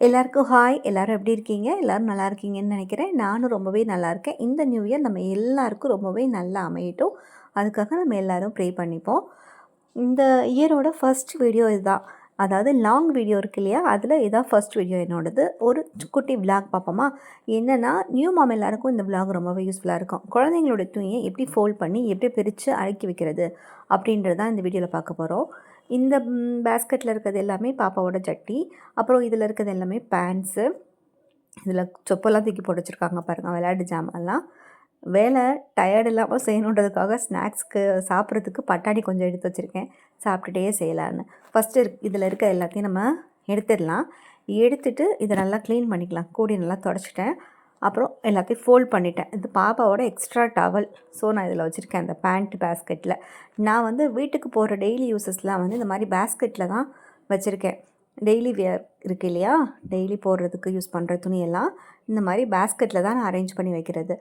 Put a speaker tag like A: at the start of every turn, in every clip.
A: எல்லாருக்கும் ஹாய். எல்லாரும் எப்படி இருக்கீங்க? எல்லாரும் நல்லா இருக்கீங்கன்னு நினைக்கிறேன். நானும் ரொம்பவே நல்லா இருக்கேன். இந்த நியூ இயர் நம்ம எல்லாருக்கும் ரொம்பவே நல்லா அமையட்டும். அதுக்காக நம்ம எல்லாரும் ப்ரே பண்ணிப்போம். இந்த இயரோட ஃபர்ஸ்ட் வீடியோ இதுதான். அதாவது லாங் வீடியோ இருக்கு இல்லையா? அதில் இதான் ஃபர்ஸ்ட் வீடியோ என்னோடது. ஒரு குட்டி விளாக் பார்ப்போமா? என்னென்னா நியூ மாம் எல்லாருக்கும் இந்த விளாக் ரொம்பவே யூஸ்ஃபுல்லாக இருக்கும். குழந்தைங்களோட துணியை எப்படி ஃபோல்ட் பண்ணி எப்படி பிரித்து அடுக்கி வைக்கிறது அப்படின்றது தான் இந்த வீடியோவில் பார்க்க போகிறோம். இந்த பேஸ்கெட்டில் இருக்கிறது எல்லாமே பாப்பாவோட சட்டி. அப்புறம் இதில் இருக்கிறது எல்லாமே பேண்ட்ஸு. இதில் சொப்பெல்லாம் தூக்கி போட்டு வச்சுருக்காங்க பாருங்கள், விளையாட்டு ஜாமான்லாம். வேலை டயர்டு இல்லாமல் செய்யணுன்றதுக்காக ஸ்நாக்ஸ்க்கு சாப்பிட்றதுக்கு பட்டாணி கொஞ்சம் எடுத்து வச்சுருக்கேன். சாப்பிட்டுட்டே செய்யலான்னு. ஃபஸ்ட்டு இதில் இருக்க எல்லாத்தையும் நம்ம எடுத்துடலாம். எடுத்துட்டு இதை நல்லா க்ளீன் பண்ணிக்கலாம். கூடி நல்லா தொடச்சிட்டேன். அப்புறம் எல்லாத்தையும் ஃபோல்ட் பண்ணிட்டேன். இது பாப்பாவோட எக்ஸ்ட்ரா டவல். ஸோ நான் இதில் வச்சுருக்கேன் அந்த பேண்ட் பேஸ்கெட்டில். நான் வந்து வீட்டுக்கு போகிற டெய்லி யூஸஸ்லாம் வந்து இந்த மாதிரி பேஸ்கெட்டில் தான் வச்சுருக்கேன். டெய்லி வியர் இருக்குது இல்லையா? டெய்லி போடுறதுக்கு யூஸ் பண்ணுற துணியெல்லாம் இந்த மாதிரி பேஸ்கெட்டில் தான் நான் அரேஞ்ச் பண்ணி வைக்கிறது.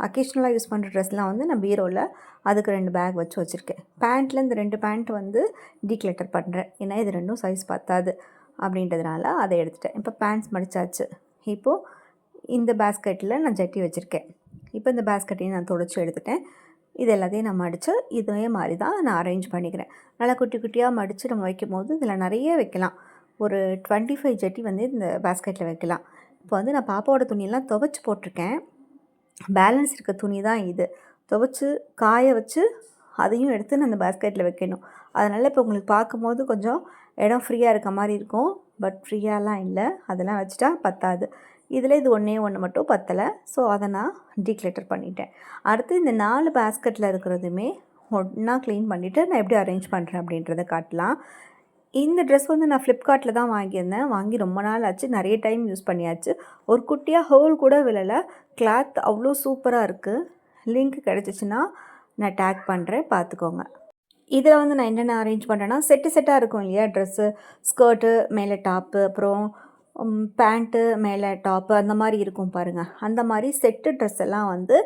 A: அக்கேஷ்னலாக யூஸ் பண்ணுற ட்ரெஸ்லாம் வந்து நான் பீரோவில் அதுக்கு 2 பேக் வச்சு வச்சுருக்கேன். பேண்ட்டில் இந்த 2 பேண்ட் வந்து டீக்ளட்டர் பண்ணுறேன். ஏன்னா இது 2ம் சைஸ் பத்தாது அப்படின்றதுனால அதை எடுத்துட்டேன். இப்போ பேண்ட்ஸ் மடித்தாச்சு. இப்போது இந்த பேஸ்கெட்டில் நான் ஜட்டி வச்சுருக்கேன். இப்போ இந்த பேஸ்கெட்டையும் நான் துடைச்சி எடுத்துட்டேன். இது எல்லாத்தையும் நான் மடித்து இதே மாதிரி தான் நான் அரேஞ்ச் பண்ணிக்கிறேன். நல்லா குட்டி குட்டியாக மடித்து நம்ம வைக்கும் போது இதில் நிறைய வைக்கலாம். ஒரு 25 ஜட்டி வந்து இந்த பேஸ்கெட்டில் வைக்கலாம். இப்போ வந்து நான் பாப்பாவோட துணியெல்லாம் துவைச்சி போட்டிருக்கேன். பேலன்ஸ் இருக்க துணி தான் இது. துவைச்சி காய வச்சு அதையும் எடுத்து நான் அந்த பேஸ்கெட்டில் வைக்கணும். அதனால் இப்போ உங்களுக்கு பார்க்கும்போது கொஞ்சம் இடம் ஃப்ரீயாக இருக்க மாதிரி இருக்கும். பட் ஃப்ரீயாலாம் இல்லை. அதெல்லாம் வச்சுட்டா பத்தாது. இதில் இது ஒன்று மட்டும் பத்தலை. ஸோ அதை நான் டீக்ளட்டர் பண்ணிட்டேன். அடுத்து இந்த 4 பேஸ்கெட்டில் இருக்கிறதுமே ஒன்றா க்ளீன் பண்ணிவிட்டு நான் எப்படி அரேஞ்ச் பண்ணுறேன் அப்படின்றத காட்டலாம். இந்த ட்ரெஸ் வந்து நான் ஃப்ளிப்கார்ட்டில் தான் வாங்கியிருந்தேன். வாங்கி ரொம்ப நாள் ஆச்சு. நிறைய டைம் யூஸ் பண்ணியாச்சு. ஒரு குட்டியாக ஹோல் கூட விழலை. கிளாத் அவ்வளோ சூப்பராக இருக்குது. லிங்க் கிடச்சிச்சின்னா நான் டேக் பண்ணுறேன், பார்த்துக்கோங்க. இதில் வந்து நான் என்னென்ன அரேஞ்ச் பண்ணுறேன்னா, செட்டாக இருக்கும் இல்லையா? ட்ரெஸ்ஸு, ஸ்கர்ட்டு, மேலே டாப்பு, அப்புறம் பேண்ட்டு, மேலே டாப்பு, அந்த மாதிரி இருக்கும் பாருங்கள். அந்த மாதிரி செட்டு ட்ரெஸ் எல்லாம் வந்து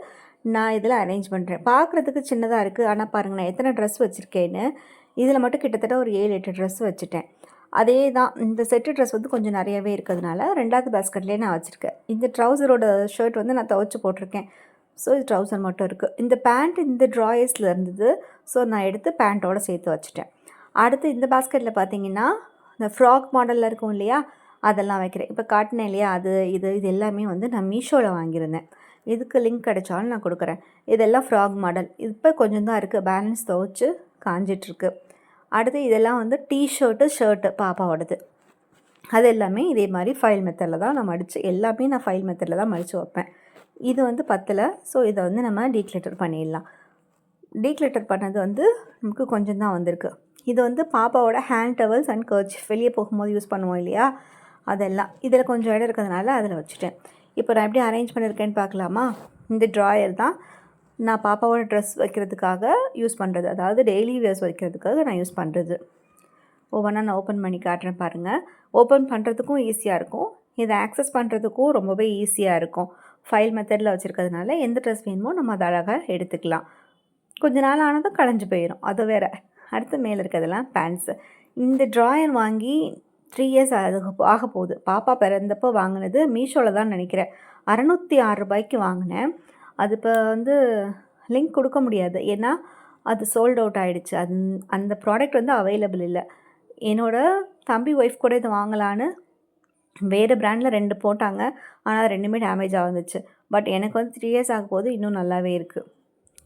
A: நான் இதில் அரேஞ்ச் பண்ணுறேன். பார்க்குறதுக்கு சின்னதாக இருக்குது. ஆனால் பாருங்கள் நான் எத்தனை ட்ரெஸ் வச்சுருக்கேன்னு. இதில் மட்டும் கிட்டத்தட்ட ஒரு 7-8 ட்ரெஸ் வச்சுட்டேன். அதே தான் இந்த செட்டு ட்ரெஸ் வந்து கொஞ்சம் நிறையவே இருக்கிறதுனால 2வது பேஸ்கெட்லேயே நான் வச்சுருக்கேன். இந்த ட்ரௌசரோட ஷர்ட் வந்து நான் துவைச்சி போட்டிருக்கேன். ஸோ இது ட்ரௌசர் மட்டும் இருக்குது. இந்த பேண்ட் இந்த ட்ராயர்ஸில் இருந்தது. ஸோ நான் எடுத்து பேண்ட்டோடு சேர்த்து வச்சுட்டேன். அடுத்து இந்த பேஸ்கெட்டில் பார்த்தீங்கன்னா இந்த ஃப்ராக் மாடலில் இருக்கும் இல்லையா? அதெல்லாம் வைக்கிறேன். இப்போ காட்டினேன் இல்லையா? இது எல்லாமே வந்து நான் மீஷோவில் வாங்கியிருந்தேன். இதுக்கு லிங்க் கிடைச்சாலும் நான் கொடுக்குறேன். இதெல்லாம் ஃப்ராக் மாடல். இப்போ கொஞ்சம் தான் இருக்குது. பேலன்ஸ் துவைச்சி காஞ்சிட்ருக்கு. அடுத்து இதெல்லாம் வந்து ஷர்ட்டு பாப்பாவோடது. அது எல்லாமே இதே மாதிரி ஃபைல் மெத்தடில் தான் நான் மடித்து எல்லாமே நான் ஃபைல் மெத்தடில் தான் மடித்து வைப்பேன். இது வந்து பத்தலை. ஸோ இதை வந்து நம்ம டீக்ளட்டர் பண்ணிடலாம். டீக்ளட்டர் பண்ணது வந்து நமக்கு கொஞ்சம் தான் வந்திருக்கு. இது வந்து பாப்பாவோட ஹேண்ட் டவல்ஸ் அண்ட் கர்ச்சீஃப் வெளியே போகும்போது யூஸ் பண்ணுவோம் இல்லையா? அதெல்லாம் இதில் கொஞ்சம் இடம் இருக்கிறதுனால அதில் வச்சுட்டேன். இப்போ நான் எப்படி அரேஞ்ச் பண்ணியிருக்கேன்னு பார்க்கலாமா? இந்த ட்ராயர் தான் நான் பாப்பாவோட ட்ரெஸ் வைக்கிறதுக்காக யூஸ் பண்ணுறது. அதாவது டெய்லி வேர்ஸ் வைக்கிறதுக்காக நான் யூஸ் பண்ணுறது. ஒவ்வொன்றா நான் ஓப்பன் பண்ணி காட்டுறேன் பாருங்கள். ஓப்பன் பண்ணுறதுக்கும் ஈஸியாக இருக்கும். இதை ஆக்சஸ் பண்ணுறதுக்கும் ரொம்பவே ஈஸியாக இருக்கும். ஃபைல் மெத்தடில் வச்சுருக்கிறதுனால எந்த ட்ரெஸ் வேணுமோ நம்ம அதை அழகாக எடுத்துக்கலாம். கொஞ்ச நாள் ஆனதும் களைஞ்சு போயிடும், அது வேறு. அடுத்து மேலே இருக்கிறதெல்லாம் பேண்ட்ஸு. இந்த ட்ராயர் வாங்கி 3 இயர்ஸ் ஆக போகுது. பாப்பா பிறந்தப்போ வாங்கினது. மீஷோவில் தான் நினைக்கிறேன். 606 ரூபாய்க்கு வாங்கினேன். அது இப்போ வந்து லிங்க் கொடுக்க முடியாது. ஏன்னா அது சோல்ட் அவுட் ஆகிடுச்சு. அந்த ப்ராடக்ட் வந்து அவைலபிள் இல்லை. என்னோடய தம்பி ஒய்ஃப் கூட இதை வாங்கலான்னு வேறு பிராண்டில் 2 போட்டாங்க. ஆனால் 2மே டேமேஜாக வந்துச்சு. பட் எனக்கு வந்து 3 இயர்ஸ் ஆக போது இன்னும் நல்லாவே இருக்குது.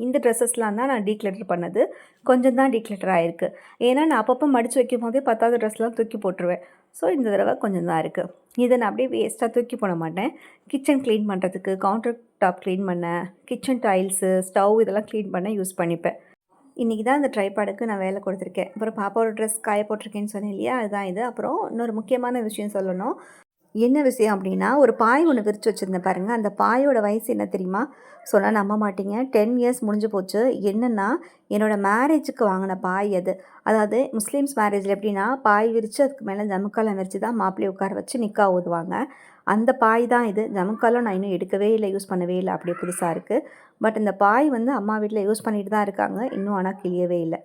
A: இந்த ட்ரெஸ்ஸஸ்லாம் தான் நான் டீக்ளட்டர் பண்ணது. கொஞ்சம் தான் டீக்ளட்டர் ஆகிருக்கு. ஏன்னா நான் அப்பப்போ மடித்து வைக்கும் போதே 10வது ட்ரெஸ்லாம் தூக்கி போட்டுருவேன். ஸோ இந்த தடவை கொஞ்சம் தான் இருக்குது. இதை நான் அப்படியே வேஸ்ட்டாக தூக்கி போட மாட்டேன். கிச்சன் க்ளீன் பண்ணுறதுக்கு, கவுண்டர் டாப் க்ளீன் பண்ண, கிச்சன் டைல்ஸு, ஸ்டவ் இதெல்லாம் க்ளீன் பண்ண யூஸ் பண்ணிப்பேன். இன்றைக்கி தான் இந்த ட்ரைபாடுக்கு நான் வேலை கொடுத்துருக்கேன். அப்புறம் பாப்பாவோட ட்ரெஸ் காய போட்டிருக்கேன்னு சொன்னேன் இல்லையா? அதுதான் இது. அப்புறம் இன்னொரு முக்கியமான விஷயம் சொல்லணும். என்ன விஷயம் அப்படின்னா, ஒரு பாய் ஒன்று விரித்து வச்சுருந்தேன் பாருங்கள். அந்த பாயோட வயசு என்ன தெரியுமா? சொன்னால் நம்ப மாட்டீங்க. 10 இயர்ஸ் முடிஞ்சு போச்சு. என்னென்னா என்னோடய மேரேஜுக்கு வாங்கின பாய் அது. அதாவது முஸ்லீம்ஸ் மேரேஜில் எப்படின்னா பாய் விரித்து அதுக்கு மேலே ஜமுக்காலம் விரித்து தான் மாப்பிள்ளையை உட்கார வச்சு நிக்கா ஓதுவாங்க. அந்த பாய் தான் இது. ஜமுக்காலம் நான் இன்னும் எடுக்கவே இல்லை, யூஸ் பண்ணவே இல்லை. அப்படியே புதுசாக இருக்குது. பட் இந்த பாய் வந்து அம்மா வீட்டில் யூஸ் பண்ணிட்டு தான் இருக்காங்க. இன்னும் ஆனால் கிளியவே இல்லை.